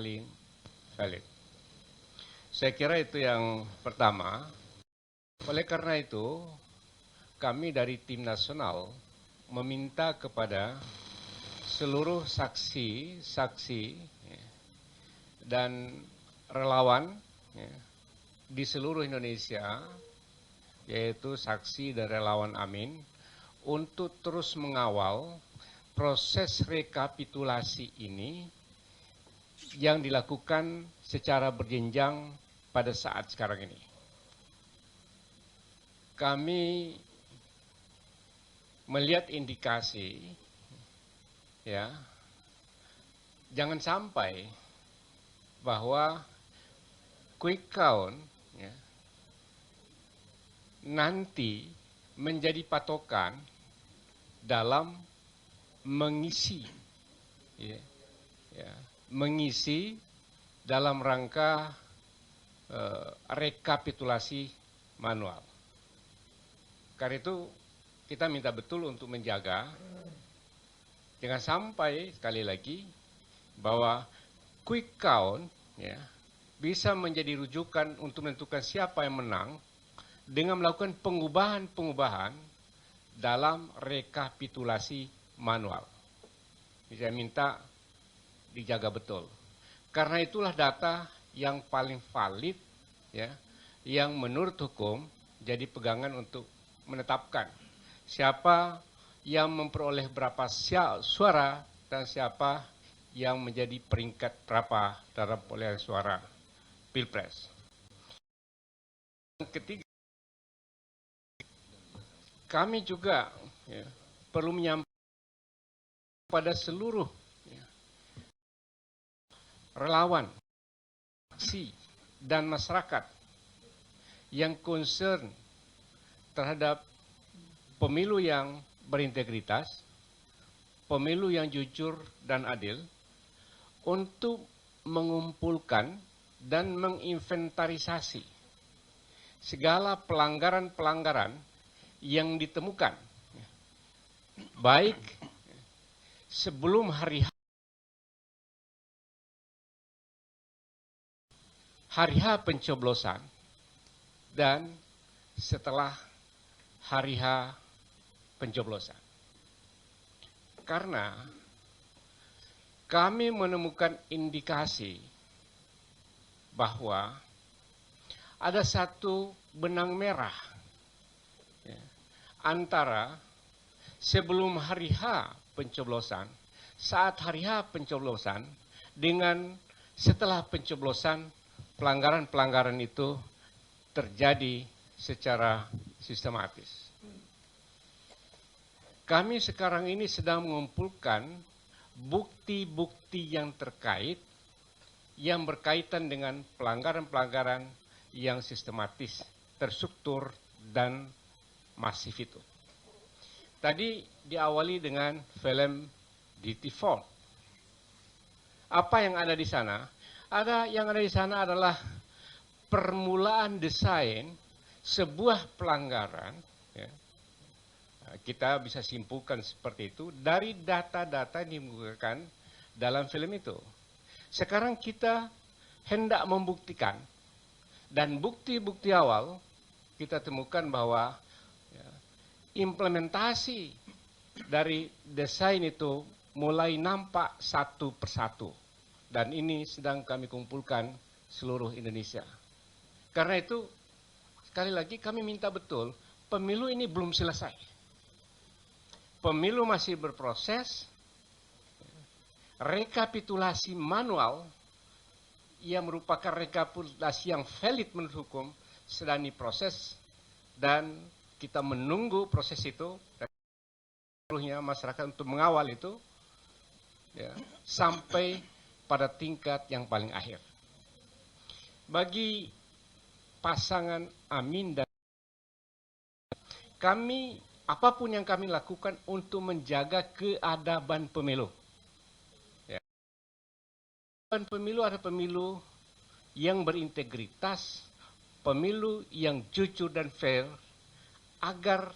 paling valid. Saya kira itu yang pertama. Oleh karena itu, kami dari tim nasional meminta kepada seluruh saksi-saksi dan relawan di seluruh Indonesia, yaitu saksi dan relawan Amin, untuk terus mengawal proses rekapitulasi ini yang dilakukan secara berjenjang pada saat sekarang ini. Kami melihat indikasi, ya, jangan sampai bahwa quick count nanti menjadi patokan dalam mengisi mengisi dalam rangka rekapitulasi manual. Karena itu kita minta betul untuk menjaga jangan sampai sekali lagi bahwa quick count bisa menjadi rujukan untuk menentukan siapa yang menang dengan melakukan pengubahan-pengubahan dalam rekapitulasi manual. Saya minta dijaga betul. Karena itulah data yang paling valid, yang menurut hukum jadi pegangan untuk menetapkan siapa yang memperoleh berapa suara dan siapa yang menjadi peringkat berapa dalam perolehan suara Pilpres. Yang ketiga, kami juga perlu menyampaikan kepada seluruh relawan, saksi, dan masyarakat yang concern terhadap pemilu yang berintegritas, pemilu yang jujur dan adil, untuk mengumpulkan dan menginventarisasi segala pelanggaran-pelanggaran yang ditemukan, baik sebelum hari H pencoblosan dan setelah hari H pencoblosan. Karena kami menemukan indikasi bahwa ada satu benang merah antara sebelum hari H pencoblosan, saat hari H pencoblosan, dengan setelah pencoblosan, pelanggaran-pelanggaran itu terjadi secara sistematis. Kami sekarang ini sedang mengumpulkan bukti-bukti yang terkait, yang berkaitan dengan pelanggaran-pelanggaran yang sistematis, terstruktur, dan masif itu. Tadi diawali dengan film DT4. Apa yang ada di sana? Yang ada di sana adalah permulaan desain sebuah pelanggaran. Kita bisa simpulkan seperti itu dari data-data yang dikemukakan dalam film itu. Sekarang kita hendak membuktikan, dan bukti-bukti awal kita temukan bahwa implementasi dari desain itu mulai nampak satu persatu. Dan ini sedang kami kumpulkan seluruh Indonesia. Karena itu, sekali lagi kami minta betul, pemilu ini belum selesai. Pemilu masih berproses, rekapitulasi manual yang merupakan rekapitulasi yang valid menurut hukum sedang diproses, dan kita menunggu proses itu dan seluruhnya masyarakat untuk mengawal itu sampai pada tingkat yang paling akhir. Bagi pasangan Amin dan kami, apapun yang kami lakukan untuk menjaga keadaban pemilu. Pemilu adalah pemilu yang berintegritas, pemilu yang jujur dan fair, agar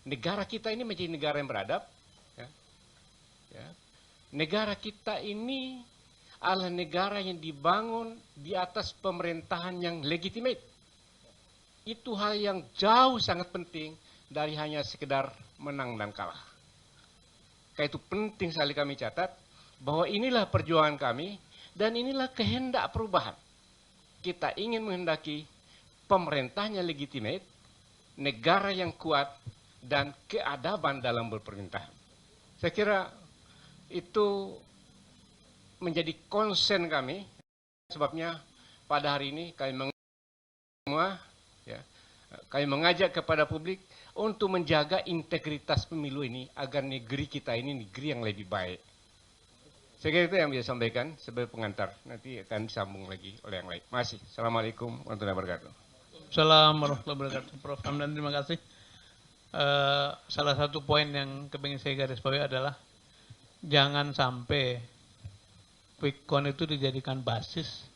negara kita ini menjadi negara yang beradab. Negara kita ini adalah negara yang dibangun di atas pemerintahan yang legitimate. Itu hal yang jauh sangat penting dari hanya sekedar menang dan kalah. Karena itu penting sekali kami catat bahwa inilah perjuangan kami dan inilah kehendak perubahan. Kita ingin menghendaki pemerintahnya legitimate, negara yang kuat, dan keadaban dalam berpemerintahan. Saya kira itu menjadi concern kami, sebabnya pada hari ini kami mengajak kepada publik untuk menjaga integritas pemilu ini agar negeri kita ini negeri yang lebih baik. Saya kira itu yang bisa sampaikan sebagai pengantar. Nanti akan disambung lagi oleh yang lain. Masih. Assalamualaikum warahmatullahi wabarakatuh. Assalamualaikum warahmatullahi wabarakatuh. Prof. Hamdan, terima kasih. Salah satu poin yang kepingin saya garis bawahi adalah jangan sampai quick count itu dijadikan basis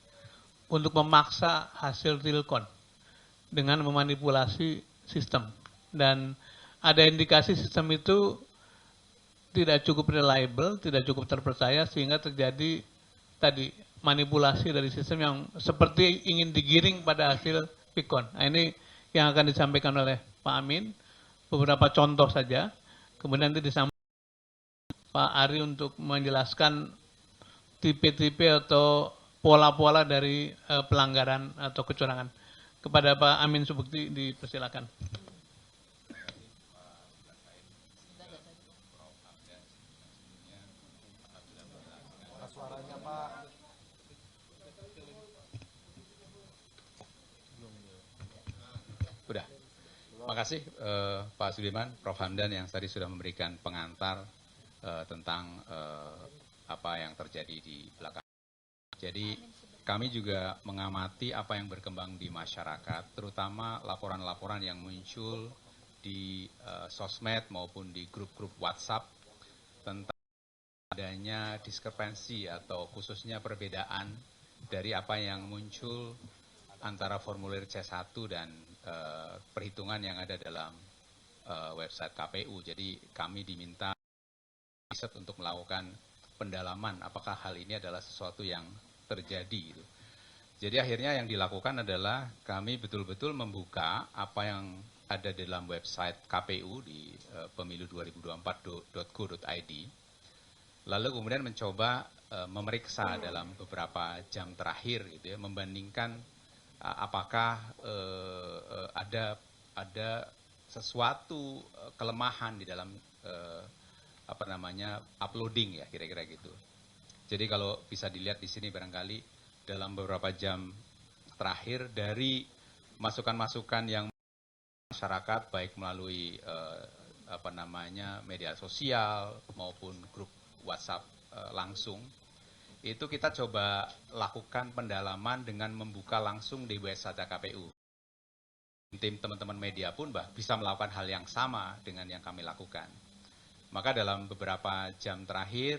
untuk memaksa hasil real count dengan memanipulasi sistem. Dan ada indikasi sistem itu tidak cukup reliable, tidak cukup terpercaya sehingga terjadi tadi manipulasi dari sistem yang seperti ingin digiring pada hasil quick count. Nah, ini yang akan disampaikan oleh Pak Amin, beberapa contoh saja. Kemudian nanti disampaikan Pak Ari untuk menjelaskan tipe-tipe atau pola-pola dari pelanggaran atau kecurangan. Kepada Pak Amin Subukti dipersilakan. Udah. Terima kasih Pak Sudirman, Prof. Hamdan yang tadi sudah memberikan pengantar tentang apa yang terjadi di belakang. Jadi kami juga mengamati apa yang berkembang di masyarakat, terutama laporan-laporan yang muncul di sosmed maupun di grup-grup WhatsApp tentang adanya diskrepansi atau khususnya perbedaan dari apa yang muncul antara formulir C1 dan perhitungan yang ada dalam website KPU. Jadi kami diminta riset untuk melakukan pendalaman apakah hal ini adalah sesuatu yang terjadi. Gitu. Jadi akhirnya yang dilakukan adalah kami betul-betul membuka apa yang ada di dalam website KPU di pemilu2024.go.id. Lalu kemudian mencoba memeriksa dalam beberapa jam terakhir, gitu ya, membandingkan apakah ada sesuatu kelemahan di dalam uploading, ya, kira-kira gitu. Jadi kalau bisa dilihat di sini barangkali dalam beberapa jam terakhir dari masukan-masukan yang masyarakat baik melalui media sosial maupun grup WhatsApp langsung, itu kita coba lakukan pendalaman dengan membuka langsung di website KPU. Tim teman-teman media pun bisa melakukan hal yang sama dengan yang kami lakukan. Maka dalam beberapa jam terakhir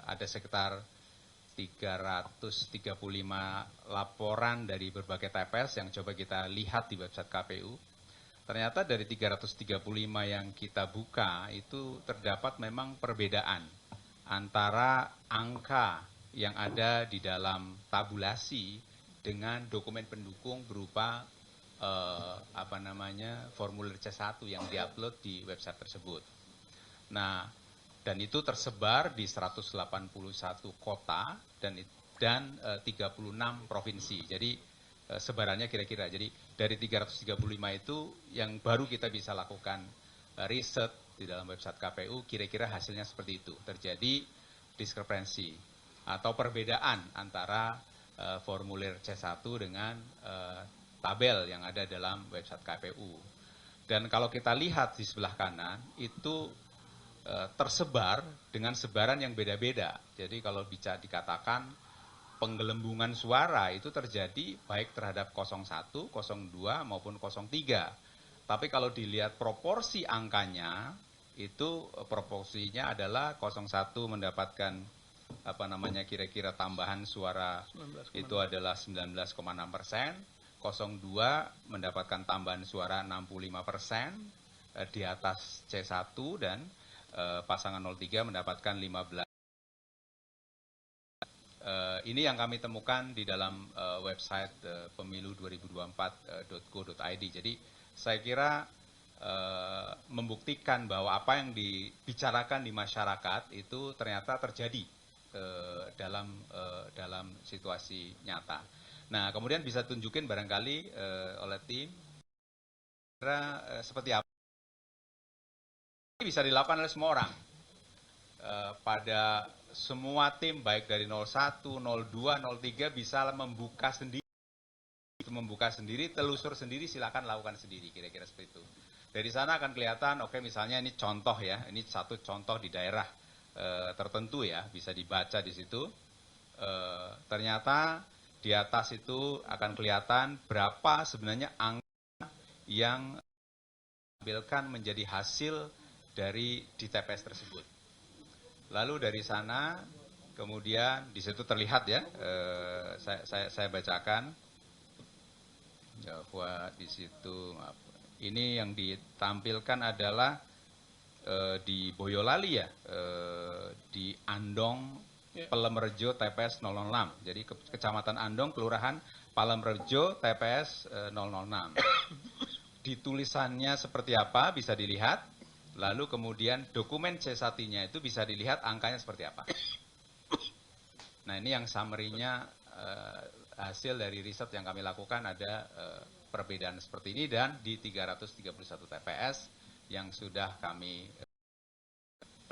ada sekitar 335 laporan dari berbagai TPS yang coba kita lihat di website KPU. Ternyata dari 335 yang kita buka itu terdapat memang perbedaan antara angka yang ada di dalam tabulasi dengan dokumen pendukung berupa formulir C1 yang diupload di website tersebut. Nah, dan itu tersebar di 181 kota dan 36 provinsi. Jadi sebarannya kira-kira. Jadi dari 335 itu yang baru kita bisa lakukan riset di dalam website KPU, kira-kira hasilnya seperti itu. Terjadi diskrepansi atau perbedaan antara formulir C1 dengan tabel yang ada dalam website KPU. Dan kalau kita lihat di sebelah kanan, itu tersebar dengan sebaran yang beda-beda. Jadi kalau bisa dikatakan penggelembungan suara itu terjadi baik terhadap 01, 02 maupun 03. Tapi kalau dilihat proporsi angkanya, itu proporsinya adalah 01 mendapatkan kira-kira tambahan suara 19, itu adalah 19,6%, 02 mendapatkan tambahan suara 65% di atas C1 dan pasangan 03 mendapatkan 15 ini yang kami temukan di dalam website pemilu2024.go.id. Jadi saya kira membuktikan bahwa apa yang dibicarakan di masyarakat itu ternyata terjadi dalam situasi nyata. Nah, kemudian bisa tunjukin barangkali oleh tim kira seperti apa bisa dilakukan oleh semua orang pada semua tim baik dari 01, 02, 03 bisa membuka sendiri, telusur sendiri, silakan lakukan sendiri, kira-kira seperti itu. Dari sana akan kelihatan, oke, misalnya ini contoh ya, ini satu contoh di daerah tertentu ya, bisa dibaca di situ. Ternyata di atas itu akan kelihatan berapa sebenarnya angka yang diambilkan menjadi hasil dari di TPS tersebut. Lalu dari sana, kemudian di situ terlihat ya, saya bacakan bahwa di situ ini yang ditampilkan adalah di Boyolali ya, di Andong, Palemerjo, TPS 006. Jadi Kecamatan Andong, Kelurahan Palemerjo, TPS 006. Di tulisannya seperti apa bisa dilihat. Lalu kemudian dokumen C1-nya itu bisa dilihat angkanya seperti apa. Nah, ini yang summary-nya hasil dari riset yang kami lakukan ada perbedaan seperti ini dan di 331 TPS yang sudah kami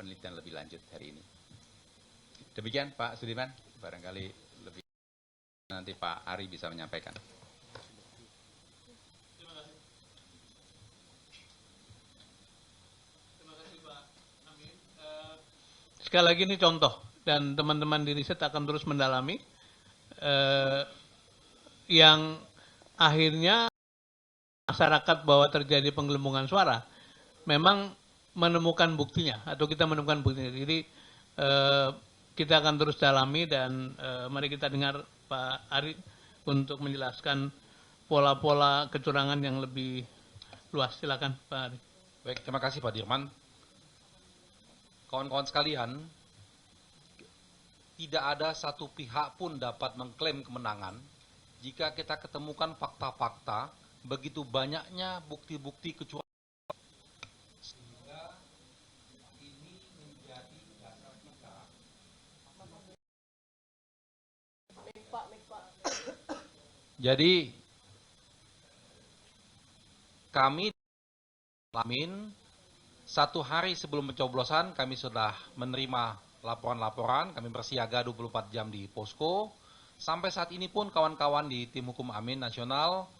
penelitian lebih lanjut hari ini. Demikian Pak Sudirman, barangkali lebih nanti Pak Ari bisa menyampaikan. Sekali lagi ini contoh dan teman-teman di riset akan terus mendalami yang akhirnya masyarakat bahwa terjadi penggelembungan suara memang menemukan buktinya atau kita menemukan buktinya. Jadi kita akan terus dalami dan mari kita dengar Pak Ari untuk menjelaskan pola-pola kecurangan yang lebih luas. Silakan Pak Ari. Baik, terima kasih Pak Dirman. Kawan-kawan sekalian, tidak ada satu pihak pun dapat mengklaim kemenangan jika kita ketemukan fakta-fakta begitu banyaknya bukti-bukti kecurangan. Sehingga ini menjadi dasar kita. Jadi kami satu hari sebelum pencoblosan kami sudah menerima laporan-laporan, kami bersiaga 24 jam di posko. Sampai saat ini pun kawan-kawan di tim hukum Amin Nasional,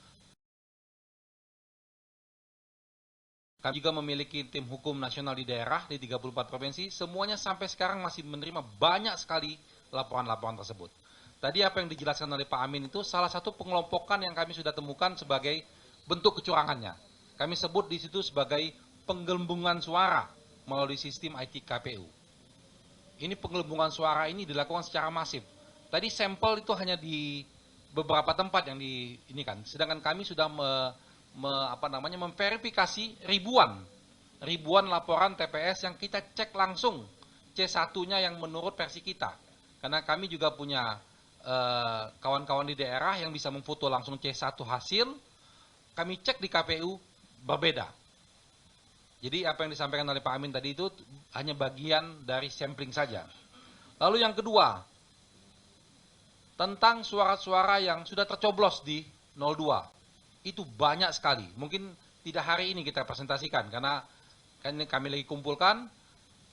kami juga memiliki tim hukum nasional di daerah di 34 provinsi, semuanya sampai sekarang masih menerima banyak sekali laporan-laporan tersebut. Tadi apa yang dijelaskan oleh Pak Amin itu salah satu pengelompokan yang kami sudah temukan sebagai bentuk kecurangannya. Kami sebut di situ sebagai penggelembungan suara melalui sistem IT KPU. Ini penggelembungan suara ini dilakukan secara masif. Tadi sampel itu hanya di beberapa tempat yang di ini kan. Sedangkan kami sudah memverifikasi ribuan laporan TPS yang kita cek langsung C1-nya yang menurut versi kita. Karena kami juga punya kawan-kawan di daerah yang bisa memfoto langsung C1 hasil. Kami cek di KPU berbeda. Jadi apa yang disampaikan oleh Pak Amin tadi itu hanya bagian dari sampling saja. Lalu yang kedua, tentang suara-suara yang sudah tercoblos di 02. Itu banyak sekali. Mungkin tidak hari ini kita presentasikan karena kami lagi kumpulkan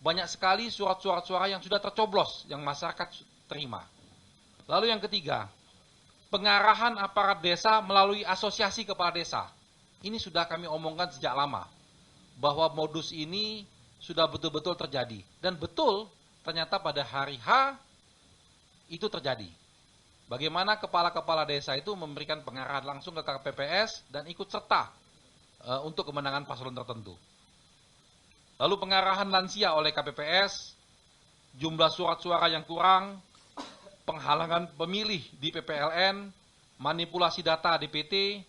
banyak sekali surat-surat suara yang sudah tercoblos yang masyarakat terima. Lalu yang ketiga, pengarahan aparat desa melalui asosiasi kepala desa. Ini sudah kami omongkan sejak lama, bahwa modus ini sudah betul-betul terjadi. Dan betul, ternyata pada hari H itu terjadi. Bagaimana kepala-kepala desa itu memberikan pengarahan langsung ke KPPS dan ikut serta untuk kemenangan paslon tertentu. Lalu pengarahan lansia oleh KPPS, jumlah surat suara yang kurang, penghalangan pemilih di PPLN, manipulasi data DPT,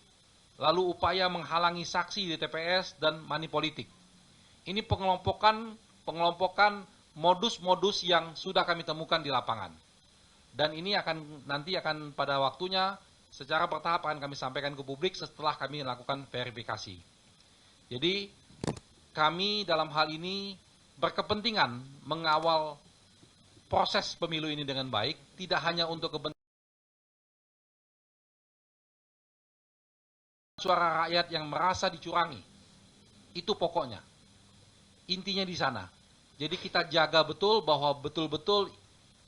lalu upaya menghalangi saksi di TPS dan money politik. Ini pengelompokan modus-modus yang sudah kami temukan di lapangan. Dan ini nanti akan pada waktunya secara bertahap akan kami sampaikan ke publik setelah kami melakukan verifikasi. Jadi kami dalam hal ini berkepentingan mengawal proses pemilu ini dengan baik, tidak hanya untuk kepentingan suara rakyat yang merasa dicurangi. Itu pokoknya. Intinya di sana. Jadi kita jaga betul bahwa betul-betul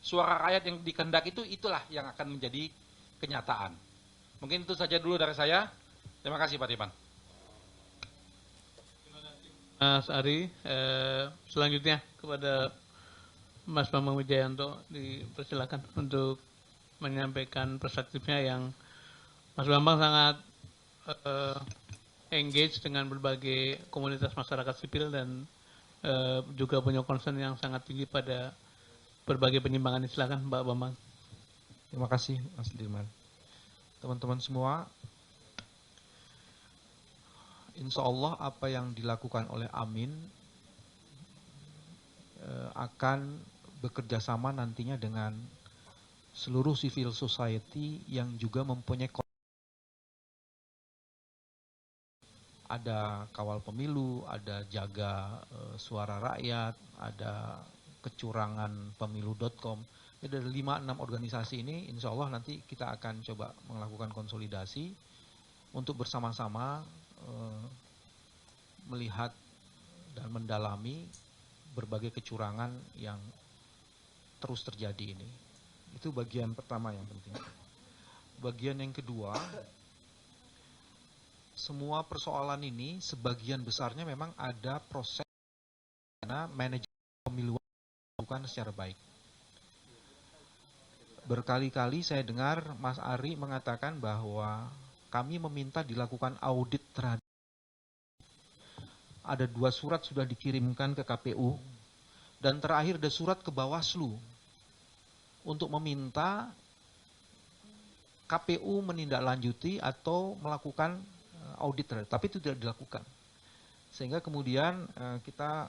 suara rakyat yang dikehendak itulah yang akan menjadi kenyataan. Mungkin itu saja dulu dari saya. Terima kasih Pak Tipan. Mas Ari, selanjutnya kepada Mas Bambang Wijayanto dipersilakan untuk menyampaikan perspektifnya yang Mas Bambang sangat engage dengan berbagai komunitas masyarakat sipil dan juga punya concern yang sangat tinggi pada berbagai penyimpangan. Silakan Mbak Bambang. Terima kasih Mas Dirman. Teman-teman semua, insya Allah apa yang dilakukan oleh Amin akan bekerja sama nantinya dengan seluruh civil society yang juga mempunyai ada kawal pemilu, ada jaga suara rakyat, ada kecurangan pemilu.com. Jadi dari 5-6 organisasi ini insya Allah nanti kita akan coba melakukan konsolidasi untuk bersama-sama melihat dan mendalami berbagai kecurangan yang terus terjadi ini. Itu bagian pertama yang penting. Bagian yang kedua, semua persoalan ini sebagian besarnya memang ada proses karena manajemen pemilu bukan secara baik. Berkali-kali saya dengar Mas Ari mengatakan bahwa kami meminta dilakukan audit terhadap. Ada 2 surat sudah dikirimkan ke KPU dan terakhir ada surat ke Bawaslu untuk meminta KPU menindaklanjuti atau melakukan audit terhadap, tapi itu tidak dilakukan. Sehingga kemudian kita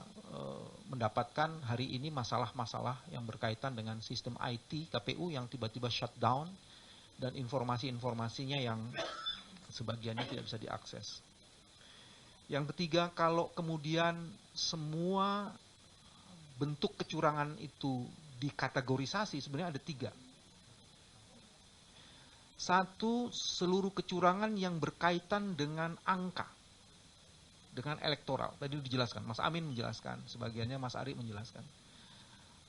mendapatkan hari ini masalah-masalah yang berkaitan dengan sistem IT KPU yang tiba-tiba shutdown dan informasi-informasinya yang sebagiannya tidak bisa diakses. Yang ketiga, kalau kemudian semua bentuk kecurangan itu dikategorisasi, sebenarnya ada 3. 1, seluruh kecurangan yang berkaitan dengan angka, dengan elektoral. Tadi dijelaskan, Mas Amin menjelaskan, sebagiannya Mas Ari menjelaskan.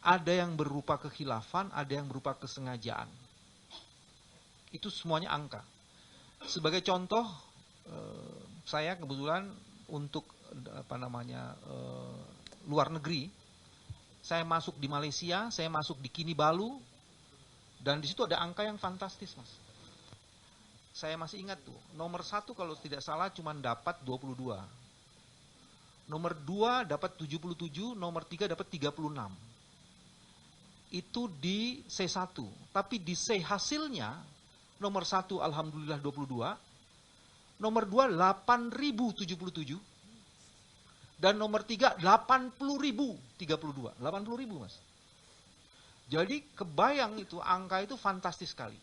Ada yang berupa kekhilafan, ada yang berupa kesengajaan. Itu semuanya angka. Sebagai contoh, saya kebetulan untuk luar negeri, saya masuk di Malaysia, saya masuk di Kinabalu, dan di situ ada angka yang fantastis, Mas. Saya masih ingat tuh, nomor 1 kalau tidak salah cuma dapat 22. Nomor 2 dapat 77, nomor 3 dapat 36. Itu di C1. Tapi di C hasilnya, nomor 1 alhamdulillah 22, nomor 2 8.077, dan nomor 3 80.032. 80.000, Mas. Jadi kebayang itu, angka itu fantastis sekali.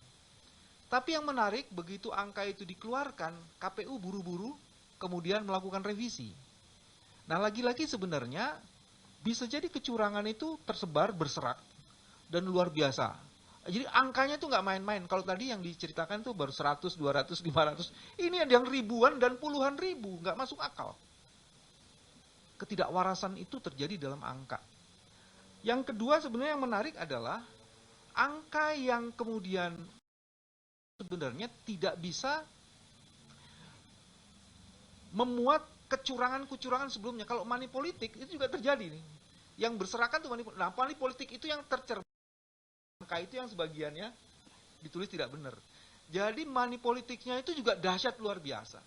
Tapi yang menarik, begitu angka itu dikeluarkan, KPU buru-buru kemudian melakukan revisi. Nah, lagi-lagi sebenarnya bisa jadi kecurangan itu tersebar berserak dan luar biasa. Jadi angkanya itu nggak main-main. Kalau tadi yang diceritakan itu baru 100, 200, 500. Ini ada yang ribuan dan puluhan ribu, nggak masuk akal. Ketidakwarasan itu terjadi dalam angka. Yang kedua sebenarnya yang menarik adalah angka yang kemudian sebenarnya tidak bisa memuat kecurangan-kecurangan sebelumnya. Kalau money politik itu juga terjadi nih. Yang berserakan tuh money politik. Nah, money politik itu yang tercermin. Angka itu yang sebagiannya ditulis tidak benar. Jadi money politiknya itu juga dahsyat luar biasa.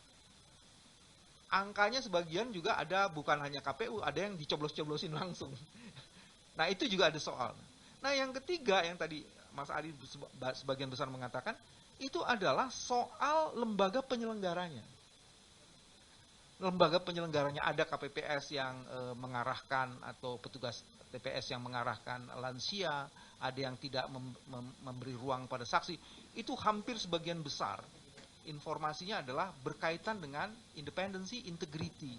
Angkanya sebagian juga ada bukan hanya KPU, ada yang dicoblos-coblosin langsung. Nah, itu juga ada soal. Nah, yang ketiga yang tadi Mas Adi sebagian besar mengatakan, itu adalah soal lembaga penyelenggaranya. Lembaga penyelenggaranya ada KPPS yang mengarahkan atau petugas TPS yang mengarahkan lansia, ada yang tidak memberi ruang pada saksi. Itu hampir sebagian besar informasinya adalah berkaitan dengan independensi, integriti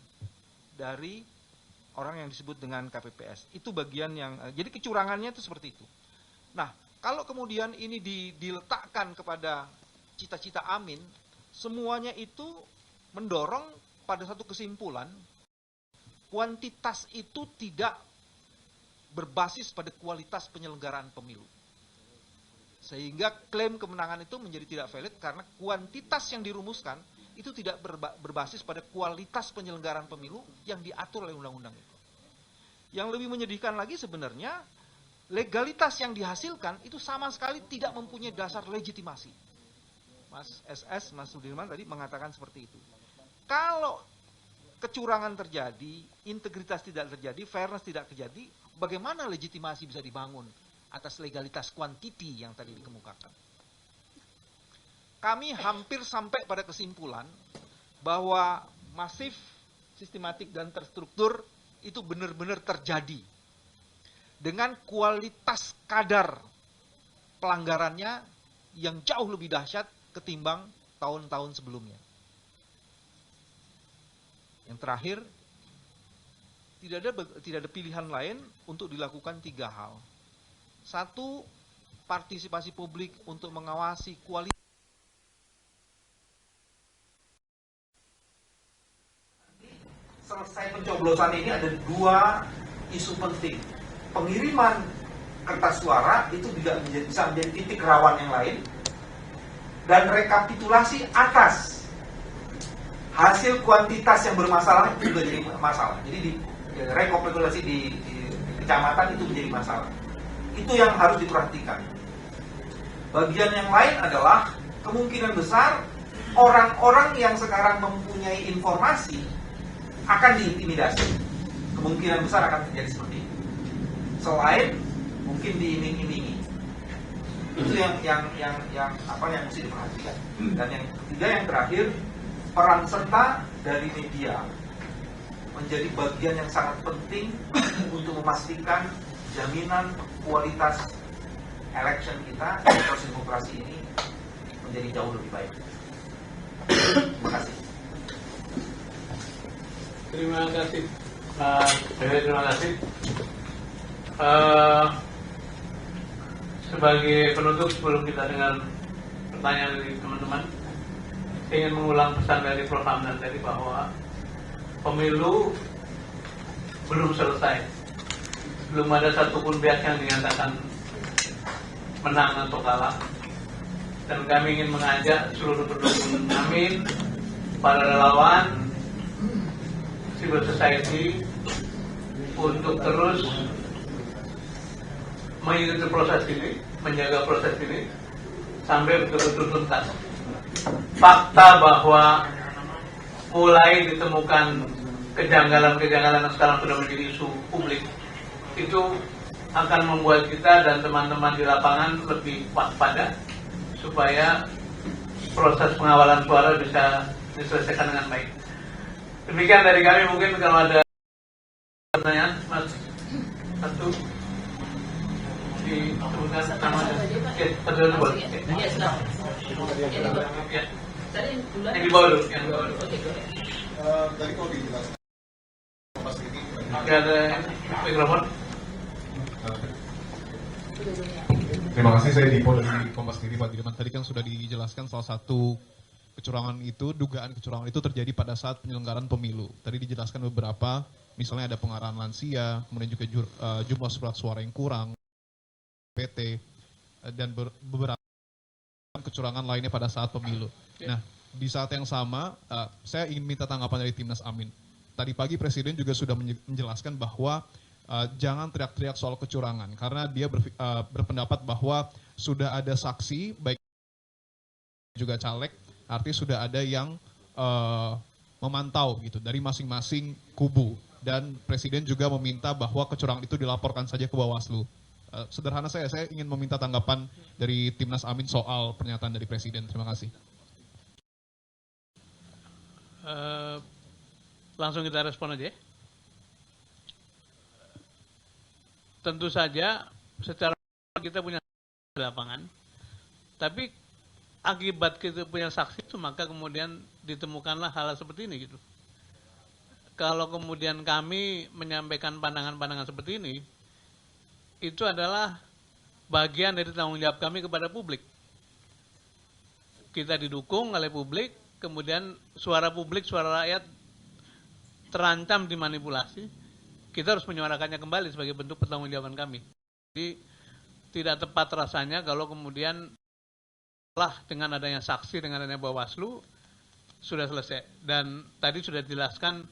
dari orang yang disebut dengan KPPS. Itu bagian yang, jadi kecurangannya itu seperti itu. Nah, kalau kemudian ini diletakkan kepada cita-cita Amin, semuanya itu mendorong pada satu kesimpulan, kuantitas itu tidak berbasis pada kualitas penyelenggaraan pemilu. Sehingga klaim kemenangan itu menjadi tidak valid karena kuantitas yang dirumuskan itu tidak berbasis pada kualitas penyelenggaraan pemilu yang diatur oleh undang-undang itu. Yang lebih menyedihkan lagi sebenarnya, legalitas yang dihasilkan itu sama sekali tidak mempunyai dasar legitimasi. Mas SS, Mas Sudirman tadi mengatakan seperti itu. Kalau kecurangan terjadi, integritas tidak terjadi, fairness tidak terjadi, bagaimana legitimasi bisa dibangun atas legalitas kuantiti yang tadi dikemukakan? Kami hampir sampai pada kesimpulan bahwa masif, sistematik, dan terstruktur itu benar-benar terjadi dengan kualitas kadar pelanggarannya yang jauh lebih dahsyat ketimbang tahun-tahun sebelumnya. Yang terakhir, tidak ada pilihan lain untuk dilakukan 3 hal. 1, partisipasi publik untuk mengawasi kualitas. Selesai pencoblosan ini ada 2 isu penting. Pengiriman kertas suara itu bisa menjadi titik rawan yang lain, dan rekapitulasi atas hasil kuantitas yang bermasalah itu juga jadi masalah. Jadi rekapitulasi di kecamatan itu menjadi masalah. Itu yang harus diperhatikan. Bagian yang lain adalah kemungkinan besar orang-orang yang sekarang mempunyai informasi akan diintimidasi. Kemungkinan besar akan terjadi seperti itu. Selain mungkin diiming-imingi. Itu yang mesti diperhatikan. Dan yang ketiga, yang terakhir, peran serta dari media menjadi bagian yang sangat penting untuk memastikan jaminan kualitas election kita, proses demokrasi ini menjadi jauh lebih baik. Terima kasih. Terima kasih, Pak. Terima kasih. Sebagai penutup, sebelum kita dengar pertanyaan dari teman-teman, saya ingin mengulang pesan dari Prof. Hamdan tadi bahwa pemilu belum selesai. Belum ada satupun pihak yang dinyatakan menang atau kalah. Dan kami ingin mengajak seluruh pendukung Amin, para relawan, civil society, untuk terus mengikuti proses ini, menjaga proses ini sampai betul-betul tuntas. Fakta bahwa mulai ditemukan kejanggalan-kejanggalan yang sekarang sudah menjadi isu publik itu akan membuat kita dan teman-teman di lapangan lebih waspada supaya proses pengawalan suara bisa diselesaikan dengan baik. Demikian dari kami. Mungkin kalau ada pertanyaan, Mas, satu disebutkan nama dan pertanyaan boleh. Yang di bawah dulu. Tadi kalau dijelaskan Kompas TV, ada mikrofon. Terima kasih, saya Dipo dari Kompas TV. Pak Dirman, tadi kan sudah dijelaskan salah satu kecurangan itu, dugaan kecurangan itu terjadi pada saat penyelenggaraan pemilu. Tadi dijelaskan beberapa, misalnya ada pengarahan lansia, kemudian juga jumlah surat suara yang kurang, PT, dan beberapa kecurangan lainnya pada saat pemilu. Nah, di saat yang sama, saya ingin minta tanggapan dari Timnas Amin. Tadi pagi Presiden juga sudah menjelaskan bahwa jangan teriak-teriak soal kecurangan, karena dia berpendapat bahwa sudah ada saksi, baik juga caleg, artinya sudah ada yang memantau gitu dari masing-masing kubu. Dan Presiden juga meminta bahwa kecurangan itu dilaporkan saja ke Bawaslu. Sederhana saya ingin meminta tanggapan dari Timnas Amin soal pernyataan dari Presiden. Terima kasih. Langsung kita respon aja. Tentu saja secara kita punya di lapangan, tapi akibat kita punya saksi itu maka kemudian ditemukanlah hal seperti ini gitu. Kalau kemudian kami menyampaikan pandangan-pandangan seperti ini, itu adalah bagian dari tanggung jawab kami kepada publik. Kita didukung oleh publik, kemudian suara publik, suara rakyat terancam dimanipulasi, kita harus menyuarakannya kembali sebagai bentuk pertanggungjawaban kami. Jadi tidak tepat rasanya kalau kemudian dengan adanya saksi, dengan adanya Bawaslu, sudah selesai. Dan tadi sudah dijelaskan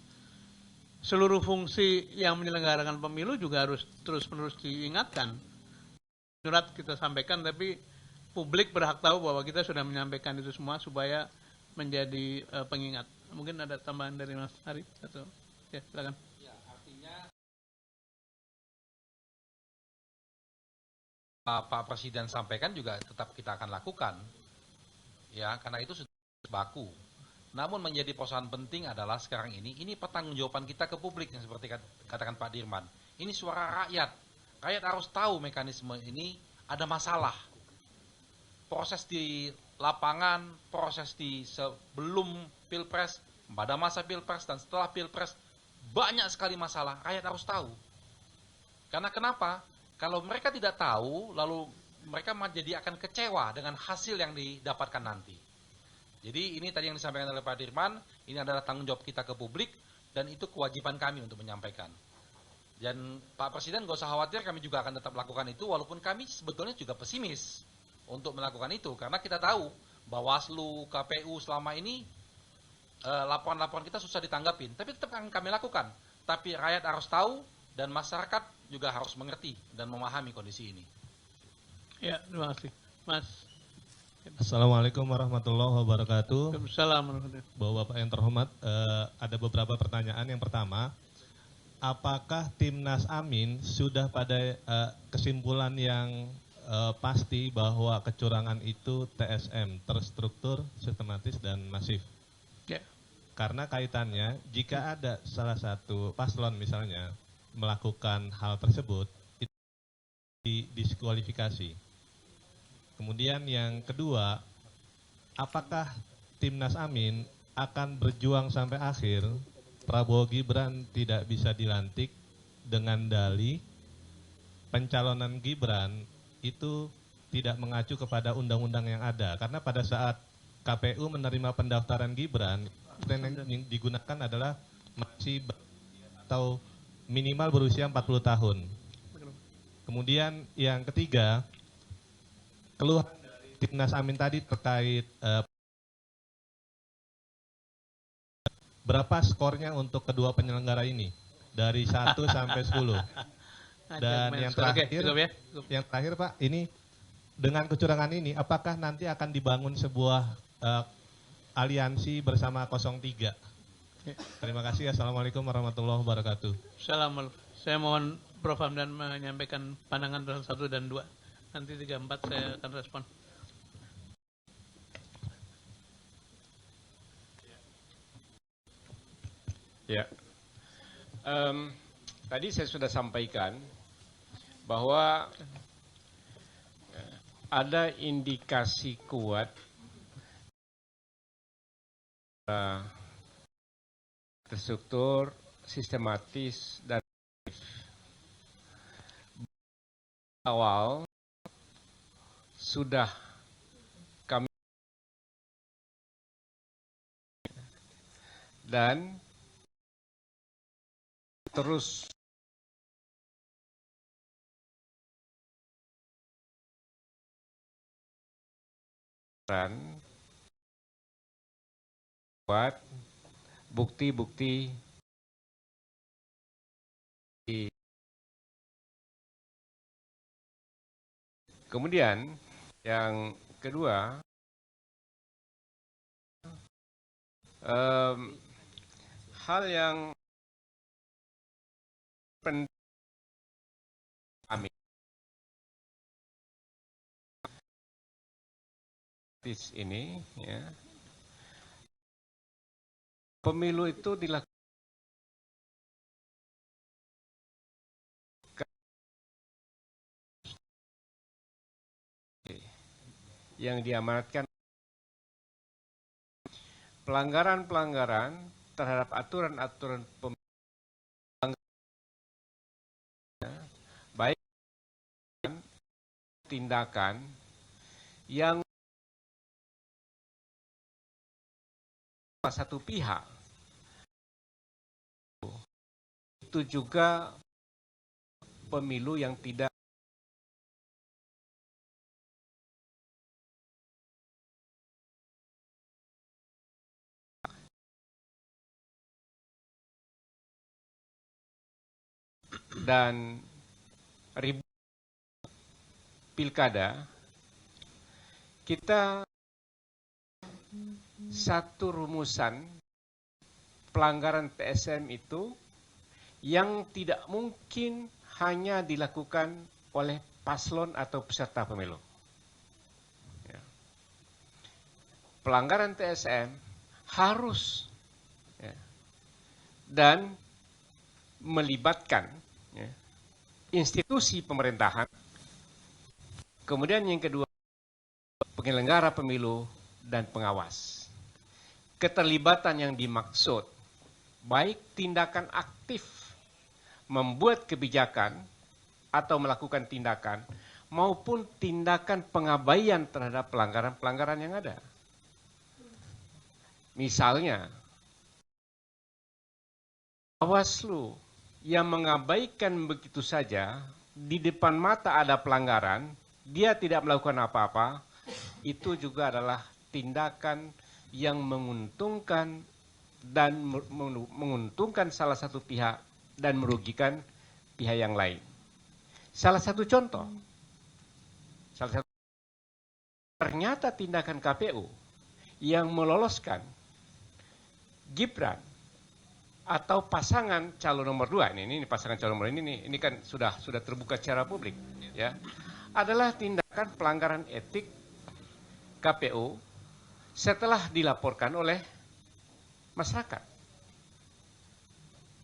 seluruh fungsi yang menyelenggarakan pemilu juga harus terus-menerus diingatkan. Surat kita sampaikan, tapi publik berhak tahu bahwa kita sudah menyampaikan itu semua supaya menjadi pengingat. Mungkin ada tambahan dari Mas Ari atau ya silakan. Ya, artinya Pak Presiden sampaikan juga tetap kita akan lakukan, ya, karena itu sudah baku. Namun menjadi persoalan penting adalah sekarang ini pertanggungjawaban kita ke publik yang seperti katakan Pak Dirman. Ini suara rakyat. Rakyat harus tahu mekanisme ini ada masalah. Proses di lapangan, proses di sebelum Pilpres, pada masa Pilpres dan setelah Pilpres, banyak sekali masalah. Rakyat harus tahu. Karena kenapa? Kalau mereka tidak tahu, lalu mereka jadi akan kecewa dengan hasil yang didapatkan nanti. Jadi ini tadi yang disampaikan oleh Pak Dirman, ini adalah tanggung jawab kita ke publik, dan itu kewajiban kami untuk menyampaikan. Dan Pak Presiden nggak usah khawatir, kami juga akan tetap lakukan itu, walaupun kami sebetulnya juga pesimis untuk melakukan itu. Karena kita tahu, Bawaslu, KPU selama ini, laporan-laporan kita susah ditanggapin, tapi tetap akan kami lakukan. Tapi rakyat harus tahu, dan masyarakat juga harus mengerti dan memahami kondisi ini. Ya, terima kasih. Mas. Assalamualaikum warahmatullahi wabarakatuh. Waalaikumsalam. Bapak yang terhormat, ada beberapa pertanyaan. Yang pertama, apakah Timnas Amin sudah pada kesimpulan yang pasti bahwa kecurangan itu TSM, terstruktur, sistematis, dan masif? Ya. Karena kaitannya, jika ada salah satu paslon misalnya melakukan hal tersebut, itu didiskualifikasi. Kemudian yang kedua, apakah Timnas Amin akan berjuang sampai akhir Prabowo Gibran tidak bisa dilantik dengan dalih pencalonan Gibran itu tidak mengacu kepada undang-undang yang ada? Karena pada saat KPU menerima pendaftaran Gibran, yang digunakan adalah masih atau minimal berusia 40 tahun. Kemudian yang ketiga, keluhan dari Timnas Amin tadi terkait berapa skornya untuk kedua penyelenggara ini dari 1 sampai 10. Dan yang terakhir Pak, ini dengan kecurangan ini apakah nanti akan dibangun sebuah aliansi bersama 03? Terima kasih. Assalamualaikum warahmatullahi wabarakatuh. Assalamualaikum. Saya mohon Prof. Hamdan menyampaikan pandangan 1 dan 2. Nanti 3, 4 saya akan respon. Ya, tadi saya sudah sampaikan bahwa ada indikasi kuat terstruktur, sistematis, dan awal sudah kami dan terus buat bukti-bukti kemudian yang kedua hal yang penting ini ya, pemilu itu dilakukan yang diamanatkan pelanggaran-pelanggaran terhadap aturan-aturan baik tindakan yang satu pihak itu juga pemilu yang tidak dan ribu pilkada, kita satu rumusan pelanggaran TSM itu yang tidak mungkin hanya dilakukan oleh paslon atau peserta pemilu. Ya. Pelanggaran TSM harus ya, dan melibatkan ya, institusi pemerintahan. Kemudian yang kedua, penyelenggara pemilu dan pengawas. Keterlibatan yang dimaksud, baik tindakan aktif membuat kebijakan atau melakukan tindakan, maupun tindakan pengabaian terhadap pelanggaran-pelanggaran yang ada. Misalnya, Bawaslu yang mengabaikan begitu saja, di depan mata ada pelanggaran, dia tidak melakukan apa-apa, itu juga adalah tindakan yang menguntungkan dan menguntungkan salah satu pihak dan merugikan pihak yang lain. Salah satu contoh, ternyata tindakan KPU yang meloloskan Gibran atau pasangan calon nomor 2, ini pasangan calon nomor ini kan sudah terbuka secara publik, ya, adalah tindakan pelanggaran etik KPU setelah dilaporkan oleh masyarakat.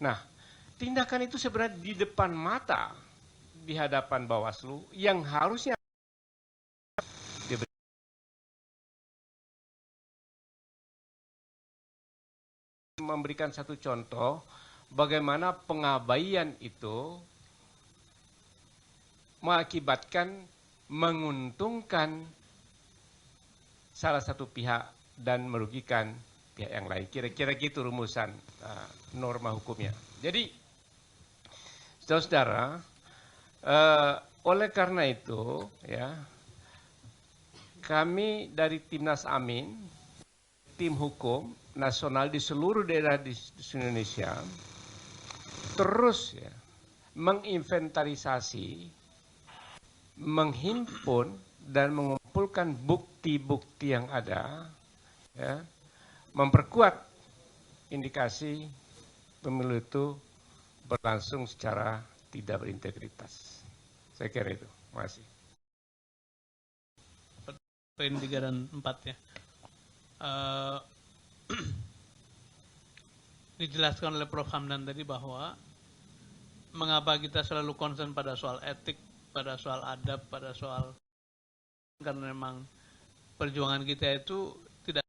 Nah, tindakan itu sebenarnya di depan mata di hadapan Bawaslu yang harusnya memberikan satu contoh bagaimana pengabaian itu mengakibatkan menguntungkan salah satu pihak dan merugikan pihak yang lain. Kira-kira gitu rumusan norma hukumnya. Jadi, saudara-saudara, oleh karena itu, ya, kami dari Timnas Amin, tim hukum nasional di seluruh daerah di Indonesia, terus ya, menginventarisasi, menghimpun dan mengumpulkan bukti-bukti yang ada, ya, memperkuat indikasi pemilu itu berlangsung secara tidak berintegritas. Saya kira itu. Terima kasih. Poin 3 dan 4 ya. Dijelaskan oleh Prof. Hamdan tadi bahwa mengapa kita selalu concern pada soal etik, pada soal adab, pada soal, karena memang perjuangan kita itu tidak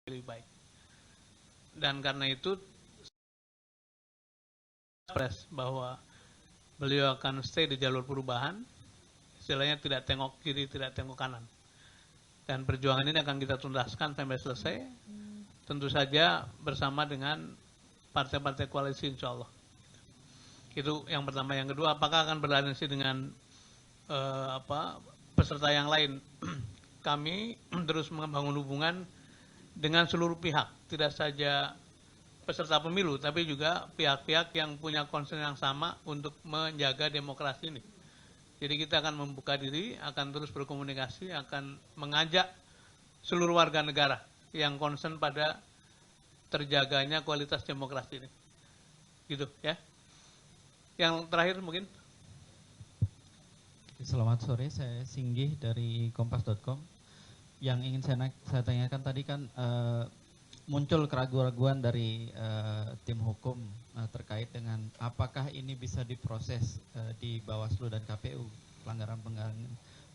lebih baik. Dan karena itu bahwa beliau akan stay di jalur perubahan, istilahnya tidak tengok kiri, tidak tengok kanan. Dan perjuangan ini akan kita tuntaskan sampai selesai, tentu saja bersama dengan partai-partai koalisi insya Allah. Itu yang pertama. Yang kedua, apakah akan beraliansi dengan peserta yang lain? Kami terus membangun hubungan dengan seluruh pihak, tidak saja peserta pemilu, tapi juga pihak-pihak yang punya concern yang sama untuk menjaga demokrasi ini. Jadi kita akan membuka diri, akan terus berkomunikasi, akan mengajak seluruh warga negara yang concern pada terjaganya kualitas demokrasi ini. Gitu ya. Yang terakhir mungkin. Selamat sore, saya Singgih dari kompas.com. Yang ingin saya tanyakan tadi kan muncul keraguan-keraguan dari tim hukum terkait dengan apakah ini bisa diproses di Bawaslu dan KPU. pelanggaran-pelanggaran.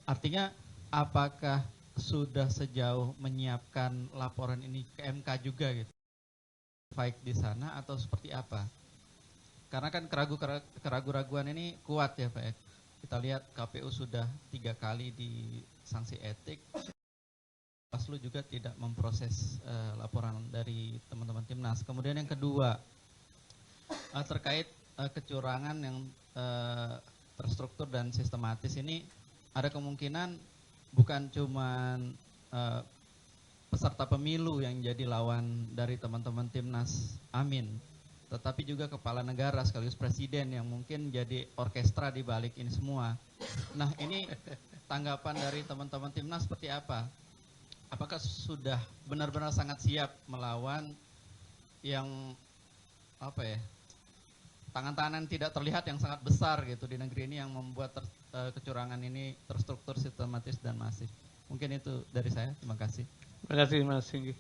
Artinya apakah sudah sejauh menyiapkan laporan ini ke MK juga gitu, baik di sana atau seperti apa? Karena kan keraguan-raguan ini kuat ya Pak. Kita lihat KPU sudah 3 kali di sanksi etik. Bawaslu juga tidak memproses laporan dari teman-teman Timnas. Kemudian yang kedua, terkait kecurangan yang terstruktur dan sistematis ini, ada kemungkinan bukan cuma peserta pemilu yang jadi lawan dari teman-teman Timnas Amin, tetapi juga kepala negara sekaligus presiden yang mungkin jadi orkestra di balik ini semua. Nah, ini tanggapan dari teman-teman Timnas seperti apa? Apakah sudah benar-benar sangat siap melawan yang apa ya, tangan-tangan tidak terlihat yang sangat besar gitu di negeri ini yang membuat kecurangan ini terstruktur, sistematis dan masif? Mungkin itu dari saya. Terima kasih. Terima kasih Mas Singgi.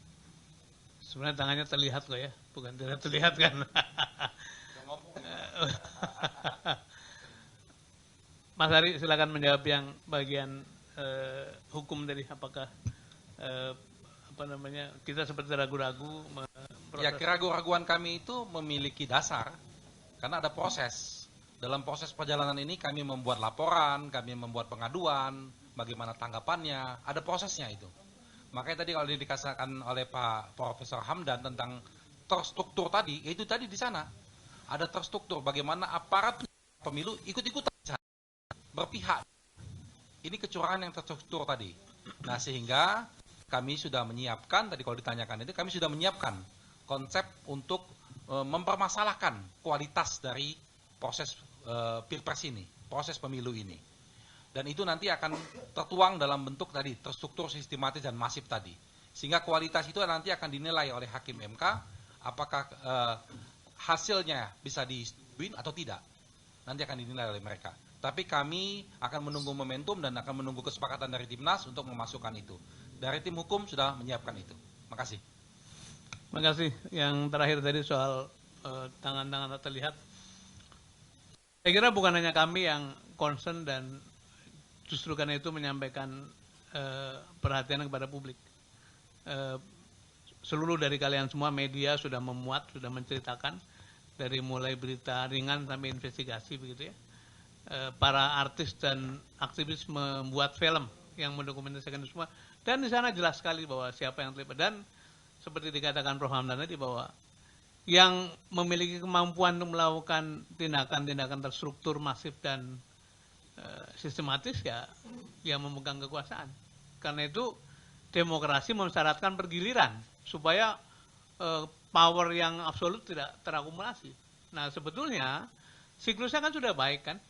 Sebenarnya tangannya terlihat kok ya, bukan tidak terlihat kan. Mas Ari silakan menjawab yang bagian hukum tadi, apakah kita seperti ragu-ragu. Ya, keraguan-raguan kami itu memiliki dasar karena ada proses. Dalam proses perjalanan ini kami membuat laporan, kami membuat pengaduan, bagaimana tanggapannya, ada prosesnya itu. Makanya tadi kalau dikatakan oleh Pak Profesor Hamdan tentang terstruktur tadi, itu tadi di sana ada terstruktur bagaimana aparat pemilu ikut-ikutan berpihak. Ini kecurangan yang terstruktur tadi. Nah, sehingga kami sudah menyiapkan, tadi kalau ditanyakan itu, kami sudah menyiapkan konsep untuk mempermasalahkan kualitas dari proses pilpres ini, proses pemilu ini. Dan itu nanti akan tertuang dalam bentuk tadi, terstruktur, sistematis, dan masif tadi. Sehingga kualitas itu nanti akan dinilai oleh Hakim MK, apakah hasilnya bisa disetujui atau tidak. Nanti akan dinilai oleh mereka. Tapi kami akan menunggu momentum dan akan menunggu kesepakatan dari Timnas untuk memasukkan itu. Dari tim hukum sudah menyiapkan itu. Makasih. Terima kasih. Yang terakhir tadi soal tangan-tangan terlihat. Saya kira bukan hanya kami yang concern dan justru karena itu menyampaikan perhatian kepada publik. Seluruh dari kalian semua media sudah memuat, sudah menceritakan dari mulai berita ringan sampai investigasi begitu ya. Para artis dan aktivis membuat film yang mendokumentasikan itu semua, dan di sana jelas sekali bahwa siapa yang terlibat. Dan seperti dikatakan Prof. Hamdan tadi, bahwa yang memiliki kemampuan untuk melakukan tindakan-tindakan terstruktur, masif dan sistematis ya yang memegang kekuasaan. Karena itu demokrasi mensyaratkan pergiliran supaya power yang absolut tidak terakumulasi. Nah, sebetulnya siklusnya kan sudah baik kan.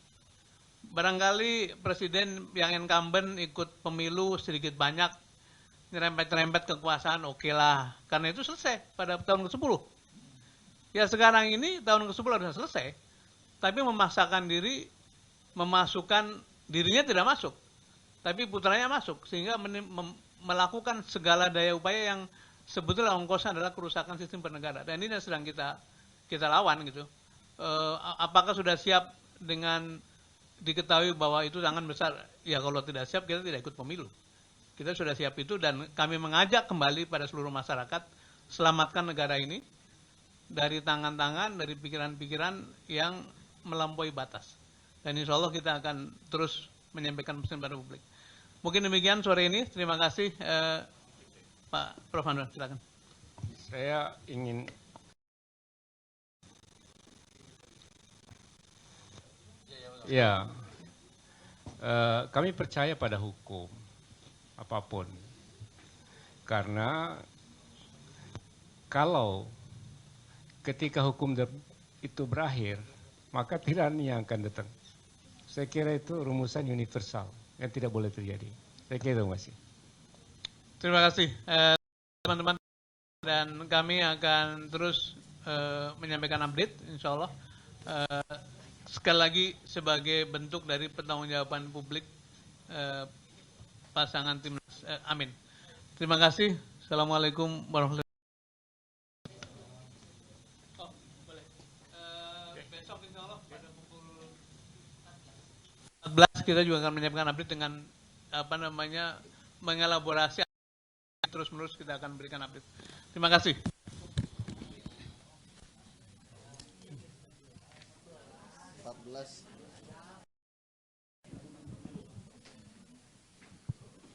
Barangkali presiden yang incumbent ikut pemilu sedikit banyak, nyerempet-nyerempet kekuasaan, oke lah. Karena itu selesai pada tahun ke-10. Ya sekarang ini tahun ke-10 sudah selesai, tapi memaksakan diri, memasukkan dirinya tidak masuk, tapi putranya masuk, sehingga melakukan segala daya upaya yang sebetulnya ongkosnya adalah kerusakan sistem bernegara. Dan ini yang sedang kita lawan gitu. Apakah sudah siap dengan diketahui bahwa itu tangan besar? Ya kalau tidak siap kita tidak ikut pemilu. Kita sudah siap itu, dan kami mengajak kembali pada seluruh masyarakat, selamatkan negara ini dari tangan-tangan, dari pikiran-pikiran yang melampaui batas. Dan insya Allah kita akan terus menyampaikan pesan pada publik. Mungkin demikian sore ini. Terima kasih Pak Prof. Hamdan, silakan. Saya ingin kami percaya pada hukum apapun, karena kalau ketika hukum itu berakhir, maka tirani yang akan datang. Saya kira itu rumusan universal yang tidak boleh terjadi. Saya kira itu masih. Terima kasih teman-teman, dan kami akan terus menyampaikan update insya Allah. Sekali lagi sebagai bentuk dari pertanggungjawaban publik pasangan Timnas Amin. Terima kasih. Assalamualaikum warahmatullahi wabarakatuh. Besok insya Allah pada pukul 14 kita juga akan menyiapkan update dengan mengelaborasi terus-menerus kita akan berikan update. Terima kasih.